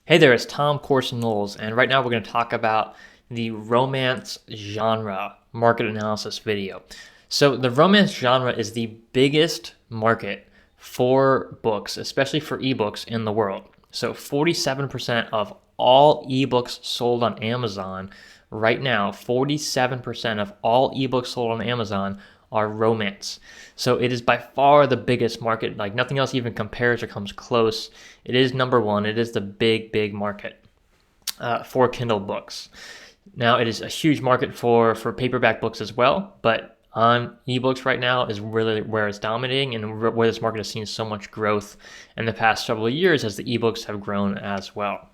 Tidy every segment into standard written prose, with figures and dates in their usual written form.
Hey there, it's Tom Corson-Knowles, and right now we're going to talk about the romance genre market analysis video. So, the romance genre is the biggest market for books, especially for ebooks in the world. So, 47% of all ebooks sold on Amazon right now, 47% of all ebooks sold on Amazon are romance. So it is by far the biggest market. Like nothing else even compares or comes close. It is number one. It is the big market for Kindle books. Now it is a huge market for paperback books as well, but on ebooks right now is really where it's dominating and where this market has seen so much growth in the past several years as the ebooks have grown as well.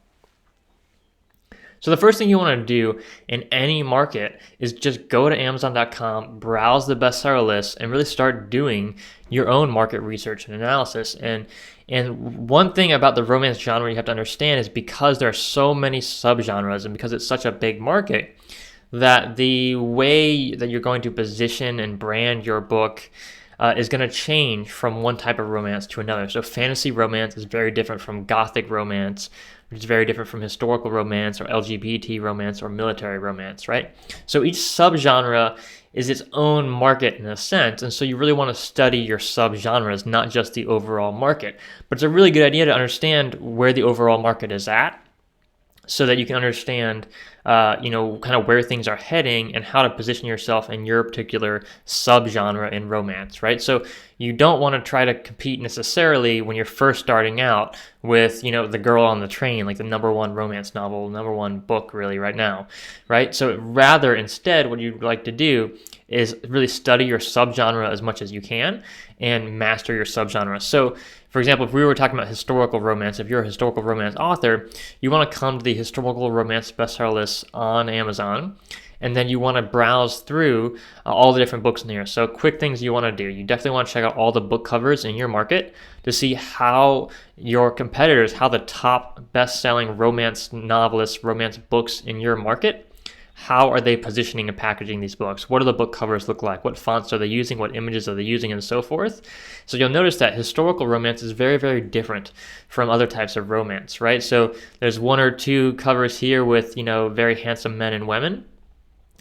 So the first thing you want to do in any market is just go to Amazon.com, browse the bestseller list, and really start doing your own market research and analysis. And one thing about the romance genre you have to understand is because there are so many subgenres and because it's such a big market, that the way that you're going to position and brand your book is going to change from one type of romance to another. So fantasy romance is very different from gothic romance, which is very different from historical romance or LGBT romance or military romance, right? So each subgenre is its own market in a sense, and so you really want to study your subgenres, not just the overall market. But it's a really good idea to understand where the overall market is at, so that you can understand, kind of where things are heading and how to position yourself in your particular subgenre in romance, right? So you don't want to try to compete necessarily when you're first starting out with, the girl on the train, like the number one romance novel, number one book really right now, right? So rather, instead, what you'd like to do is really study your subgenre as much as you can and master your subgenre. So, for example, if we were talking about historical romance, if you're a historical romance author, you want to come to the historical romance bestseller list on Amazon, and then you want to browse through all the different books in here. So quick things you want to do. You definitely want to check out all the book covers in your market to see how your competitors, how the top best-selling romance novelists, romance books in your market, how are they positioning and packaging these books? What do the book covers look like? What fonts are they using? What images are they using? And so forth. So you'll notice that historical romance is very different from other types of romance, right? So there's one or two covers here with, very handsome men and women.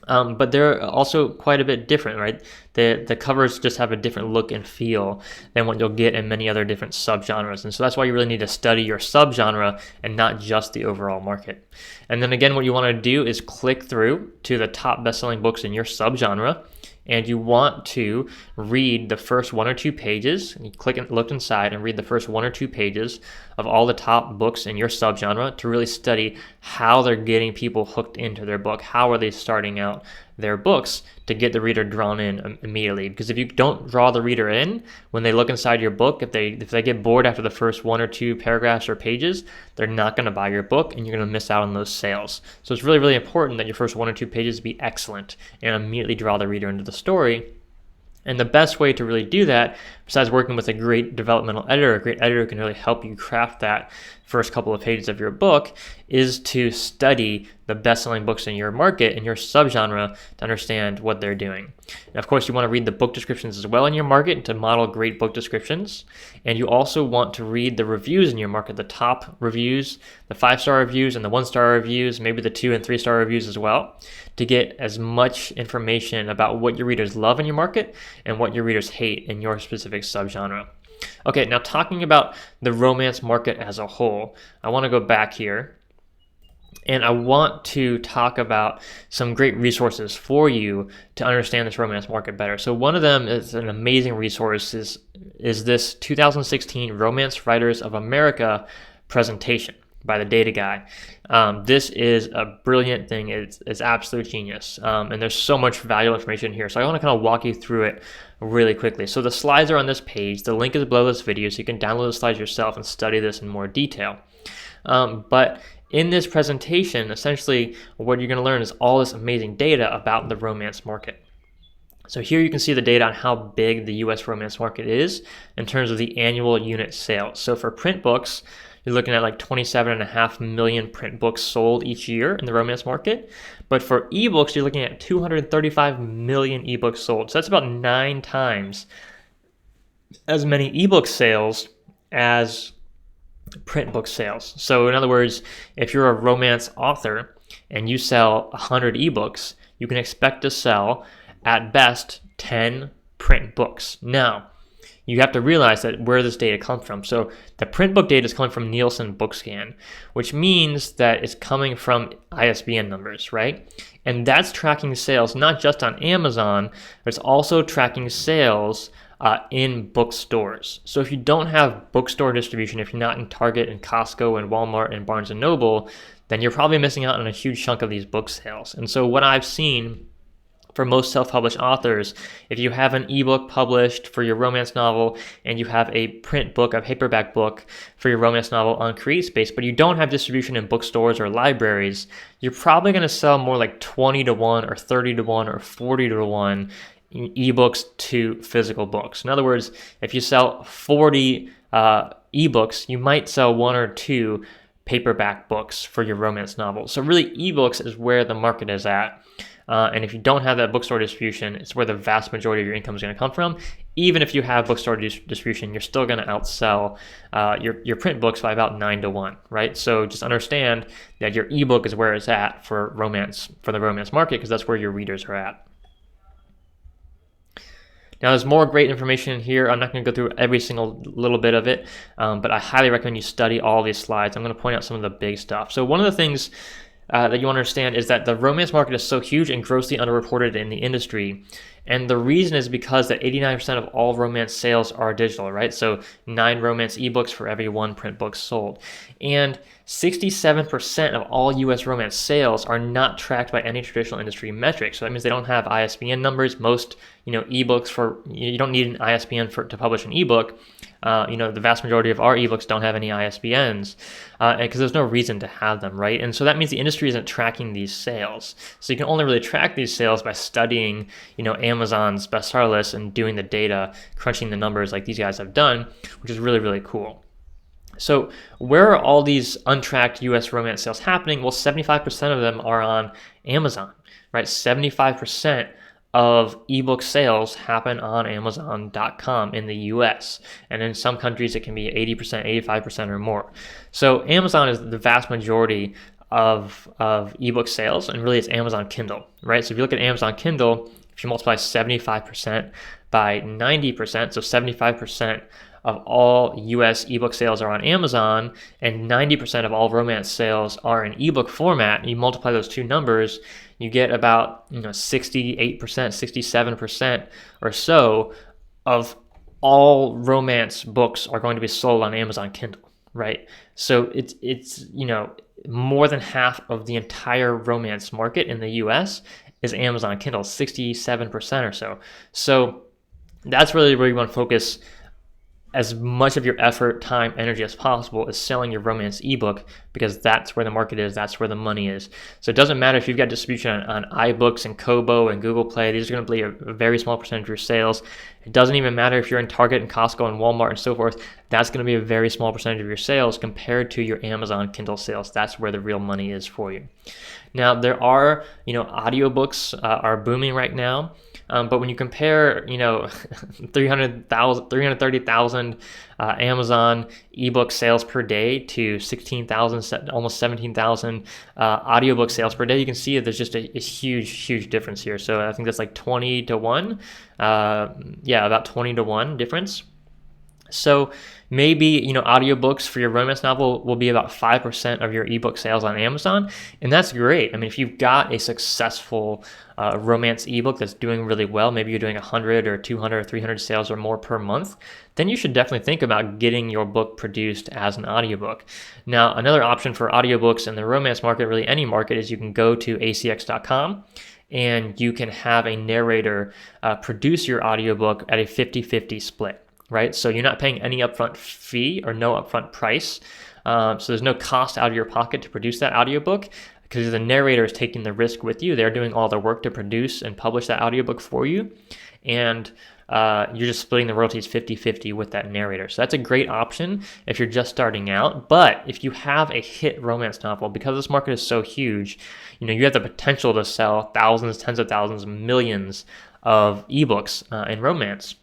But they're also quite a bit different, right? The covers just have a different look and feel than what you'll get in many other different subgenres. And so that's why you really need to study your subgenre and not just the overall market. And then again, what you want to do is click through to the top best-selling books in your subgenre, and you want to read the first one or two pages. And you click and look inside and read the first one or two pages of all the top books in your subgenre to really study how they're getting people hooked into their book. How are they starting out their books to get the reader drawn in immediately? Because if you don't draw the reader in when they look inside your book, if they get bored after the first one or two paragraphs or pages, they're not going to buy your book and you're going to miss out on those sales. So it's really important that your first one or two pages be excellent and immediately draw the reader into the story. And the best way to really do that, besides working with a great developmental editor, a great editor who can really help you craft that first couple of pages of your book, is to study the best-selling books in your market, in your subgenre, to understand what they're doing. And of course, you want to read the book descriptions as well in your market to model great book descriptions. And you also want to read the reviews in your market, the top reviews, the 5-star reviews and the 1-star reviews, maybe the 2 and 3-star reviews as well, to get as much information about what your readers love in your market and what your readers hate in your specific subgenre. Okay, now talking about the romance market as a whole, I want to go back here and I want to talk about some great resources for you to understand this romance market better. So one of them is an amazing resource is this 2016 Romance Writers of America presentation by the Data Guy. This is a brilliant thing. It's absolute genius. And there's so much valuable information here. So I want to kind of walk you through it really quickly. So the slides are on this page. The link is below this video, so you can download the slides yourself and study this in more detail. But in this presentation, essentially what you're going to learn is all this amazing data about the romance market. So here you can see the data on how big the US romance market is in terms of the annual unit sales. So for print books, you're looking at like 27.5 million print books sold each year in the romance market. But for ebooks, you're looking at 235 million ebooks sold. So that's about 9 times as many ebook sales as print book sales. So in other words, if you're a romance author and you sell 100 ebooks, you can expect to sell at best 10 print books. Now, you have to realize that where this data comes from. So the print book data is coming from Nielsen Bookscan, which means that it's coming from ISBN numbers, right? And that's tracking sales not just on Amazon, but it's also tracking sales in bookstores. So if you don't have bookstore distribution, if you're not in Target and Costco and Walmart and Barnes & Noble, then you're probably missing out on a huge chunk of these book sales. And so what I've seen for most self-published authors, if you have an ebook published for your romance novel and you have a print book, a paperback book for your romance novel on CreateSpace, but you don't have distribution in bookstores or libraries, you're probably going to sell more like 20 to 1 or 30 to 1 or 40 to 1 ebooks to physical books. In other words, if you sell 40 ebooks, you might sell 1 or 2 paperback books for your romance novel. So really, ebooks is where the market is at. And if you don't have that bookstore distribution, it's where the vast majority of your income is going to come from. Even if you have bookstore distribution, you're still going to outsell your print books by about 9 to 1, right? So just understand that your ebook is where it's at for the romance market, because that's where your readers are at. Now, there's more great information in here. I'm not going to go through every single little bit of it, but I highly recommend you study all these slides. I'm going to point out some of the big stuff. So one of the things that you understand is that the romance market is so huge and grossly underreported in the industry. And the reason is because that 89% of all romance sales are digital, right? So 9 romance ebooks for every 1 print book sold. And 67% of all US romance sales are not tracked by any traditional industry metrics. So that means they don't have ISBN numbers. Most, ebooks you don't need an ISBN to publish an ebook. The vast majority of our ebooks don't have any ISBNs because there's no reason to have them, right? And so that means the industry isn't tracking these sales. So you can only really track these sales by studying, Amazon's bestseller list and doing the data, crunching the numbers like these guys have done, which is really, really cool. So where are all these untracked US romance sales happening? Well, 75% of them are on Amazon, right? 75% of ebook sales happen on Amazon.com in the US. And in some countries, it can be 80%, 85% or more. So Amazon is the vast majority of ebook sales, and really it's Amazon Kindle, right? So if you look at Amazon Kindle, if you multiply 75% by 90%, so 75% of all US ebook sales are on Amazon, and 90% of all romance sales are in ebook format. You multiply those two numbers, you get about 68%, 67% or so of all romance books are going to be sold on Amazon Kindle, right? So it's more than half of the entire romance market in the US is Amazon Kindle, 67% or so. So that's really where you want to focus as much of your effort, time, energy as possible is selling your romance ebook, because that's where the market is, that's where the money is. So it doesn't matter if you've got distribution on iBooks and Kobo and Google Play. These are going to be a very small percentage of your sales. It doesn't even matter if you're in Target and Costco and Walmart and so forth. That's going to be a very small percentage of your sales compared to your Amazon Kindle sales. That's where the real money is for you. Now, there are, audiobooks are booming right now. But when you compare, 330,000 Amazon ebook sales per day to 16,000, almost 17,000 audiobook sales per day, you can see that there's just a huge, huge difference here. So I think that's like 20 to 1. About 20 to 1 difference. So maybe, audiobooks for your romance novel will be about 5% of your ebook sales on Amazon. And that's great. I mean, if you've got a successful romance ebook that's doing really well, maybe you're doing 100 or 200 or 300 sales or more per month, then you should definitely think about getting your book produced as an audiobook. Now, another option for audiobooks in the romance market, really any market, is you can go to acx.com and you can have a narrator produce your audiobook at a 50-50 split. Right? So you're not paying any upfront fee or no upfront price. So there's no cost out of your pocket to produce that audiobook, because the narrator is taking the risk with you. They're doing all the work to produce and publish that audiobook for you. And you're just splitting the royalties 50-50 with that narrator. So that's a great option if you're just starting out. But if you have a hit romance novel, because this market is so huge, you have the potential to sell thousands, tens of thousands, millions of ebooks in romance.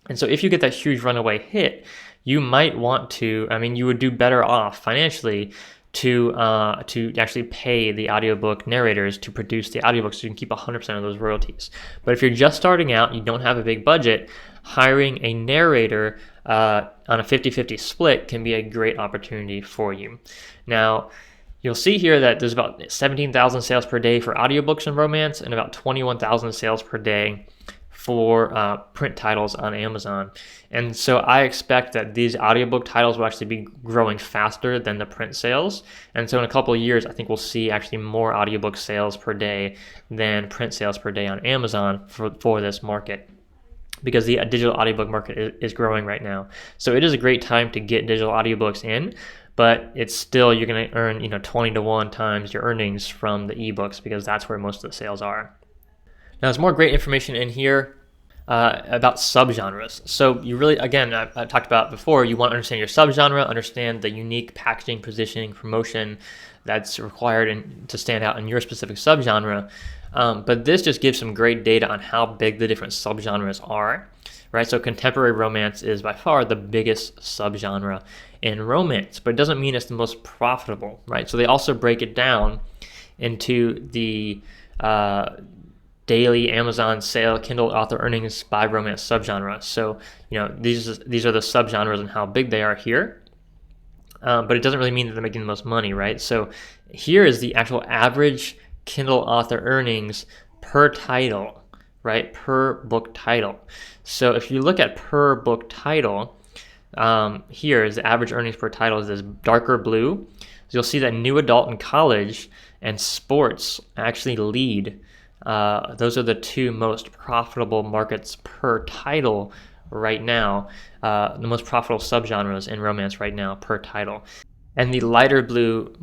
And so if you get that huge runaway hit, you might want to, I mean, you would do better off financially to actually pay the audiobook narrators to produce the audiobooks so you can keep 100% of those royalties. But if you're just starting out, you don't have a big budget, hiring a narrator on a 50-50 split can be a great opportunity for you. Now, you'll see here that there's about 17,000 sales per day for audiobooks and romance and about 21,000 sales per day for print titles on Amazon. And so I expect that these audiobook titles will actually be growing faster than the print sales. And so in a couple of years, I think we'll see actually more audiobook sales per day than print sales per day on Amazon for this market, because the digital audiobook market is growing right now. So it is a great time to get digital audiobooks in, but it's still, you're going to earn 20 to 1 times your earnings from the ebooks, because that's where most of the sales are. Now, there's more great information in here about subgenres. So you really, again, I talked about before, you want to understand your subgenre, understand the unique packaging, positioning, promotion that's required to stand out in your specific subgenre. But this just gives some great data on how big the different subgenres are, right? So contemporary romance is by far the biggest subgenre in romance, but it doesn't mean it's the most profitable, right? So they also break it down into the daily Amazon sale, Kindle author earnings by romance subgenre. So, these are the subgenres and how big they are here. But it doesn't really mean that they're making the most money, right? So here is the actual average Kindle author earnings per title, right? Per book title. So if you look at per book title, here is the average earnings per title is this darker blue. So you'll see that new adult and college and sports actually lead. Those are the two most profitable markets per title right now, the most profitable subgenres in romance right now per title. And the lighter blue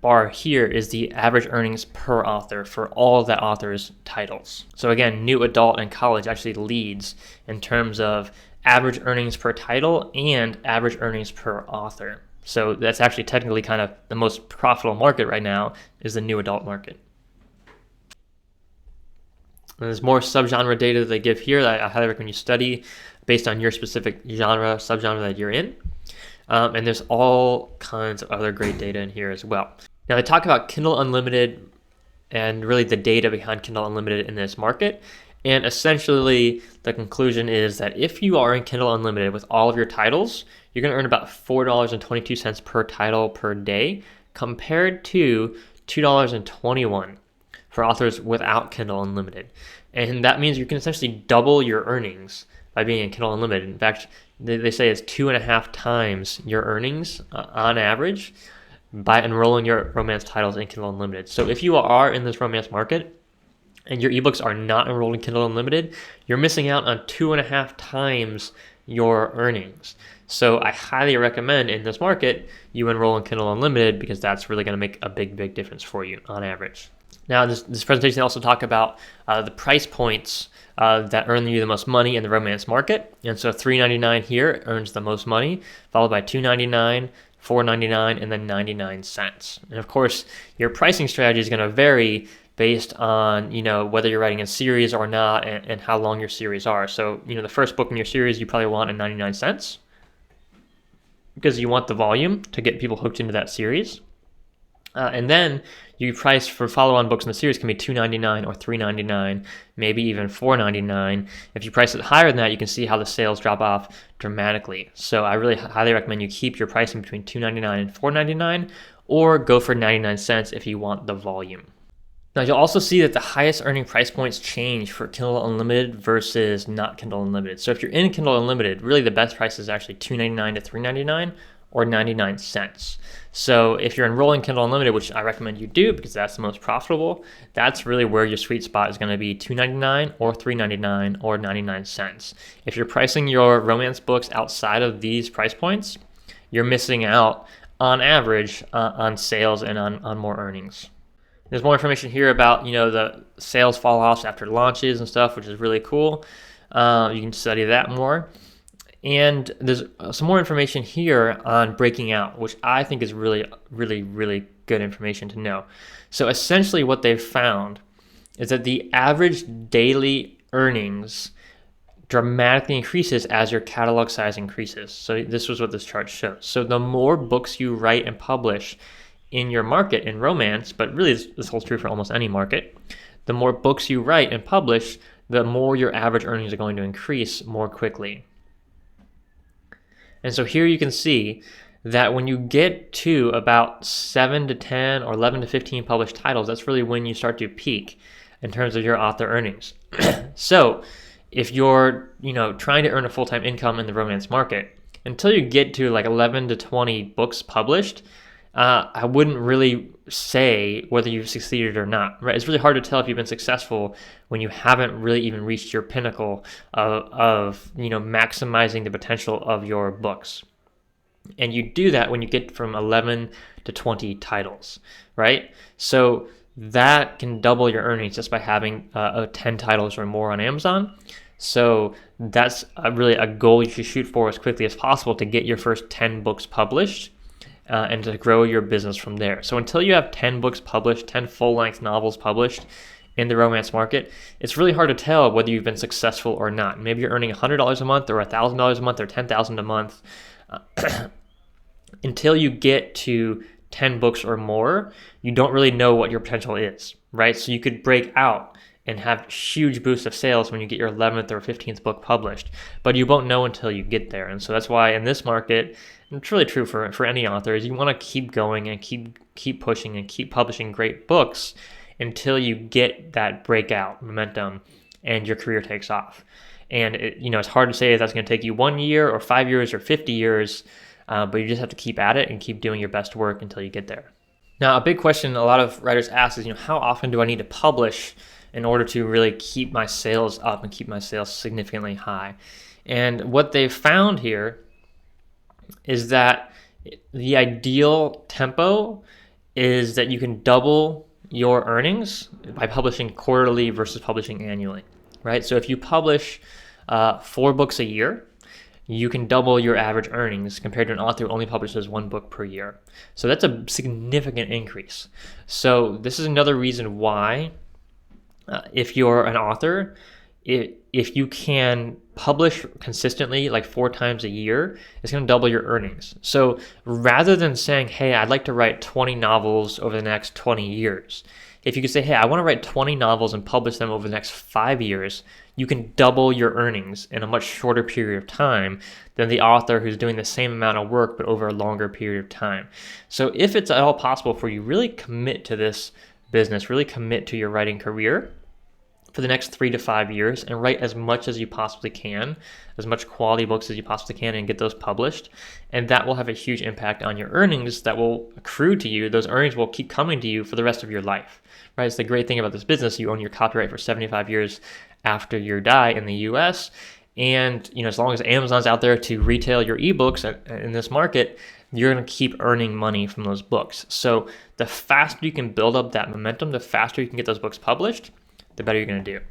bar here is the average earnings per author for all of that author's titles. So again, new adult and college actually leads in terms of average earnings per title and average earnings per author. So that's actually technically kind of the most profitable market right now is the new adult market. And there's more subgenre data that they give here that I highly recommend you study based on your specific subgenre that you're in. And there's all kinds of other great data in here as well. Now they talk about Kindle Unlimited and really the data behind Kindle Unlimited in this market. And essentially the conclusion is that if you are in Kindle Unlimited with all of your titles, you're going to earn about $4.22 per title per day compared to $2.21 for authors without Kindle Unlimited. And that means you can essentially double your earnings by being in Kindle Unlimited. In fact, they say it's 2.5 times your earnings on average by enrolling your romance titles in Kindle Unlimited. So if you are in this romance market and your ebooks are not enrolled in Kindle Unlimited, you're missing out on 2.5 times your earnings. So I highly recommend in this market you enroll in Kindle Unlimited, because that's really going to make a big difference for you on average. Now, this presentation also talk about the price points that earn you the most money in the romance market. And so $3.99 here earns the most money, followed by $2.99, $4.99, and then 99 cents. And of course, your pricing strategy is going to vary based on whether you're writing a series or not, and how long your series are. So the first book in your series you probably want at 99 cents because you want the volume to get people hooked into that series. And then you price for follow-on books in the series can be $2.99 or $3.99, maybe even $4.99. If you price it higher than that, you can see how the sales drop off dramatically. So I really highly recommend you keep your pricing between $2.99 and $4.99, or go for 99 cents if you want the volume. Now you'll also see that the highest earning price points change for Kindle Unlimited versus not Kindle Unlimited. So if you're in Kindle Unlimited, really the best price is actually $2.99 to $3.99 or 99 cents. So if you're enrolling Kindle Unlimited, which I recommend you do because that's the most profitable, that's really where your sweet spot is going to be, $2.99 or $3.99 or 99 cents. If you're pricing your romance books outside of these price points, you're missing out on average on sales and on more earnings. There's more information here about the sales fall-offs after launches and stuff, which is really cool. You can study that more. And there's some more information here on breaking out, which I think is really good information to know. So essentially what they've found is that the average daily earnings dramatically increases as your catalog size increases. So this was what this chart shows. So the more books you write and publish in your market in romance, but really this holds true for almost any market, the more books you write and publish, the more your average earnings are going to increase more quickly. And so here you can see that when you get to about 7 to 10 or 11 to 15 published titles, that's really when you start to peak in terms of your author earnings. So if you're, trying to earn a full-time income in the romance market, until you get to like 11 to 20 books published, I wouldn't really say whether you've succeeded or not, right? It's really hard to tell if you've been successful when you haven't really even reached your pinnacle of maximizing the potential of your books. And you do that when you get from 11 to 20 titles, right? So that can double your earnings just by having 10 titles or more on Amazon. So that's really a goal you should shoot for as quickly as possible to get your first 10 books published. And to grow your business from there. So until you have 10 books published, 10 full-length novels published in the romance market, it's really hard to tell whether you've been successful or not. Maybe you're earning $100 a month or $1,000 a month or $10,000 a month. Until you get to 10 books or more, you don't really know what your potential is, right? So you could break out and have huge boosts of sales when you get your 11th or 15th book published, but you won't know until you get there. And so that's why in this market, and it's really true for any author, is you want to keep going and keep pushing and keep publishing great books until you get that breakout momentum and your career takes off. And it's hard to say if that's going to take you 1 year or 5 years or 50 years, but you just have to keep at it and keep doing your best work until you get there. Now, a big question a lot of writers ask is, how often do I need to publish in order to really keep my sales up and keep my sales significantly high? And what they've found here is that the ideal tempo is that you can double your earnings by publishing quarterly versus publishing annually, right? So if you publish 4 books a year, you can double your average earnings compared to an author who only publishes 1 book per year. So that's a significant increase. So this is another reason why if you're an author, if you can publish consistently like 4 times a year, it's going to double your earnings. So rather than saying, hey, I'd like to write 20 novels over the next 20 years, if you could say, hey, I want to write 20 novels and publish them over the next 5 years, you can double your earnings in a much shorter period of time than the author who's doing the same amount of work but over a longer period of time. So if it's at all possible for you, really commit to this business, really commit to your writing career for the next 3 to 5 years and write as much as you possibly can, as much quality books as you possibly can, and get those published. And that will have a huge impact on your earnings that will accrue to you. Those earnings will keep coming to you for the rest of your life, right? It's the great thing about this business. You own your copyright for 75 years after you die in the US. And as long as Amazon's out there to retail your ebooks in this market, you're going to keep earning money from those books. So the faster you can build up that momentum, the faster you can get those books published, the better you're going to do.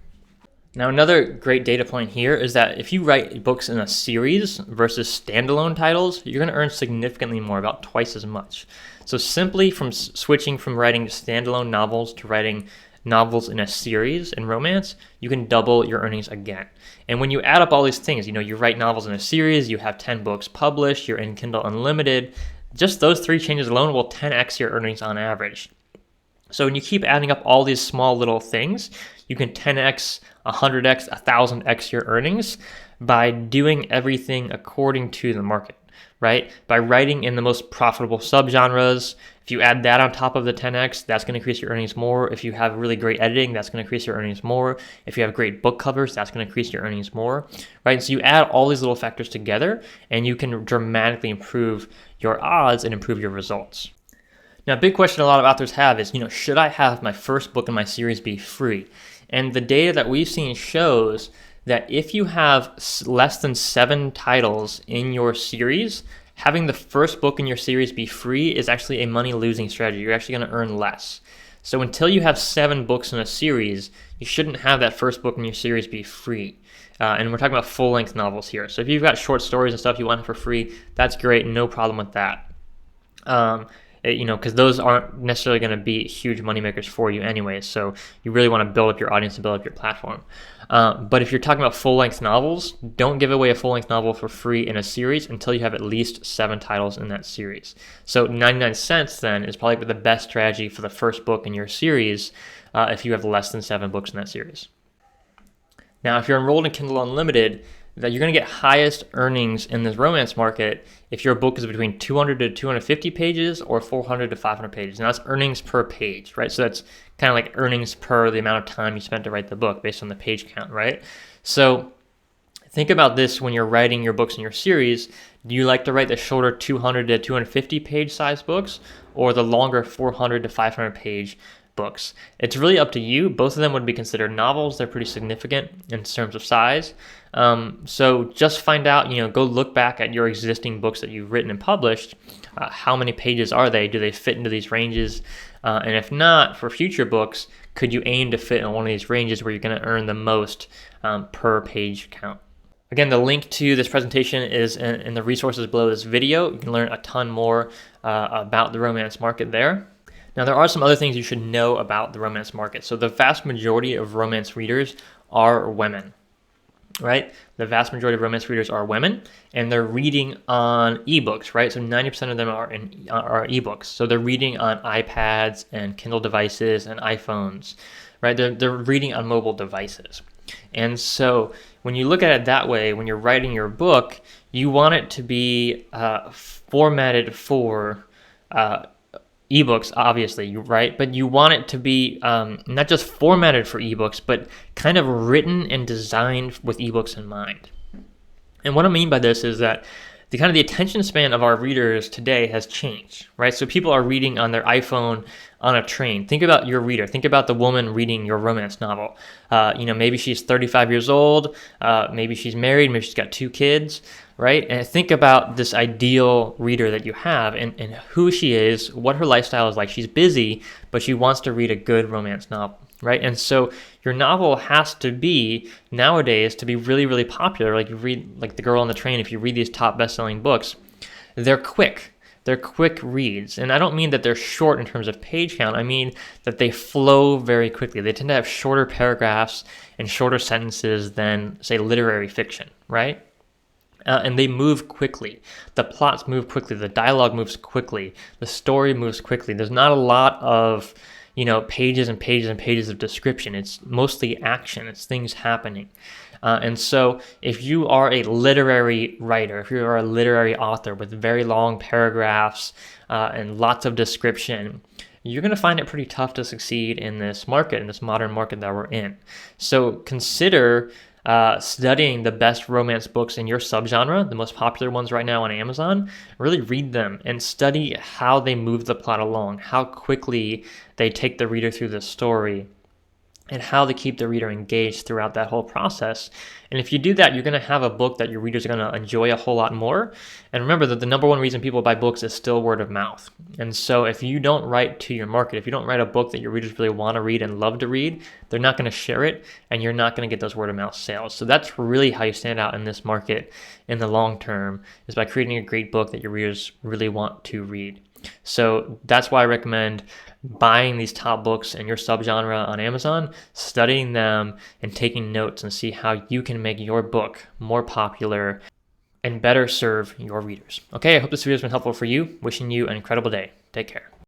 Now, another great data point here is that if you write books in a series versus standalone titles, you're going to earn significantly more, about twice as much. So simply from switching from writing standalone novels to writing novels in a series in romance, you can double your earnings again. And when you add up all these things, you write novels in a series, you have 10 books published, you're in Kindle Unlimited, just those 3 changes alone will 10x your earnings on average. So when you keep adding up all these small little things, you can 10x, 100x, 1000x your earnings by doing everything according to the market, right? By writing in the most profitable subgenres. If you add that on top of the 10x, that's going to increase your earnings more. If you have really great editing, that's going to increase your earnings more. If you have great book covers, that's going to increase your earnings more, right? And so you add all these little factors together and you can dramatically improve your odds and improve your results. Now, a big question a lot of authors have is, should I have my first book in my series be free? And the data that we've seen shows that if you have less than 7 titles in your series, having the first book in your series be free is actually a money-losing strategy. You're actually going to earn less. So until you have 7 books in a series, you shouldn't have that first book in your series be free. And we're talking about full-length novels here. So if you've got short stories and stuff you want for free, that's great. No problem with that. because those aren't necessarily going to be huge moneymakers for you anyway. So you really want to build up your audience and build up your platform. But if you're talking about full-length novels, don't give away a full-length novel for free in a series until you have at least 7 titles in that series. So 99 cents then is probably the best strategy for the first book in your series if you have less than 7 books in that series. Now, if you're enrolled in Kindle Unlimited, that you're going to get highest earnings in this romance market if your book is between 200 to 250 pages or 400 to 500 pages. Now that's earnings per page, right? So that's kind of like earnings per the amount of time you spent to write the book based on the page count, right? So think about this when you're writing your books in your series. Do you like to write the shorter 200 to 250 page size books or the longer 400 to 500 page books? It's really up to you. Both of them would be considered novels. They're pretty significant in terms of size. So just find out, go look back at your existing books that you've written and published. How many pages are they? Do they fit into these ranges? And if not, for future books, could you aim to fit in one of these ranges where you're going to earn the most per page count? Again, the link to this presentation is in the resources below this video. You can learn a ton more about the romance market there. Now, there are some other things you should know about the romance market. So the vast majority of romance readers are women, right? The vast majority of romance readers are women, and they're reading on ebooks, right? So 90% of them are ebooks. So they're reading on iPads and Kindle devices and iPhones, right? They're reading on mobile devices. And so when you look at it that way, when you're writing your book, you want it to be formatted for ebooks, obviously, right? But you want it to be not just formatted for ebooks, but kind of written and designed with ebooks in mind. And what I mean by this is that the attention span of our readers today has changed, right? So people are reading on their iPhone on a train. Think about your reader. Think about the woman reading your romance novel. Maybe she's 35 years old. Maybe she's married. Maybe she's got 2 kids, right? And think about this ideal reader that you have and who she is, what her lifestyle is like. She's busy, but she wants to read a good romance novel, right? And so your novel has to be, nowadays, to be really, really popular. Like you read, like The Girl on the Train, if you read these top best-selling books, they're quick. They're quick reads. And I don't mean that they're short in terms of page count. I mean that they flow very quickly. They tend to have shorter paragraphs and shorter sentences than, say, literary fiction, right? And they move quickly. The plots move quickly. The dialogue moves quickly. The story moves quickly. There's not a lot of, pages and pages and pages of description. It's mostly action. It's things happening. And so if you are a literary writer, if you are a literary author with very long paragraphs and lots of description, you're going to find it pretty tough to succeed in this market, in this modern market that we're in. So consider studying the best romance books in your subgenre, the most popular ones right now on Amazon. Really read them and study how they move the plot along, how quickly they take the reader through the story, and how to keep the reader engaged throughout that whole process. And if you do that, you're going to have a book that your readers are going to enjoy a whole lot more. And remember that the number one reason people buy books is still word of mouth. And so if you don't write to your market, if you don't write a book that your readers really want to read and love to read, they're not going to share it, and you're not going to get those word of mouth sales. So that's really how you stand out in this market in the long term, is by creating a great book that your readers really want to read. So that's why I recommend buying these top books in your subgenre on Amazon, studying them, and taking notes and see how you can make your book more popular and better serve your readers. Okay, I hope this video has been helpful for you. Wishing you an incredible day. Take care.